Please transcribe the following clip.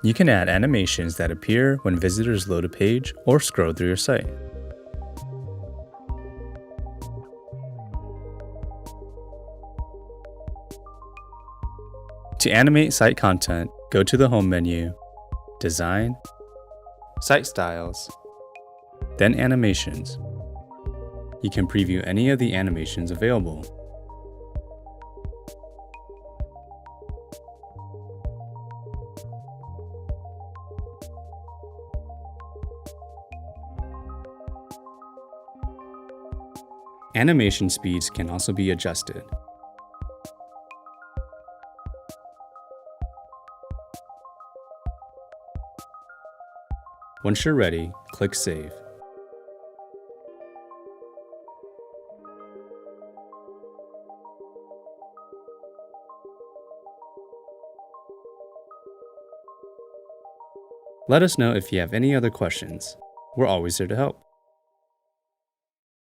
You can add animations that appear when visitors load a page or scroll through your site. To animate site content, go to the Home menu, Design, Site Styles, then Animations. You can preview any of the animations available. Animation speeds can also be adjusted. Once you're ready, click Save. Let us know if you have any other questions. We're always here to help.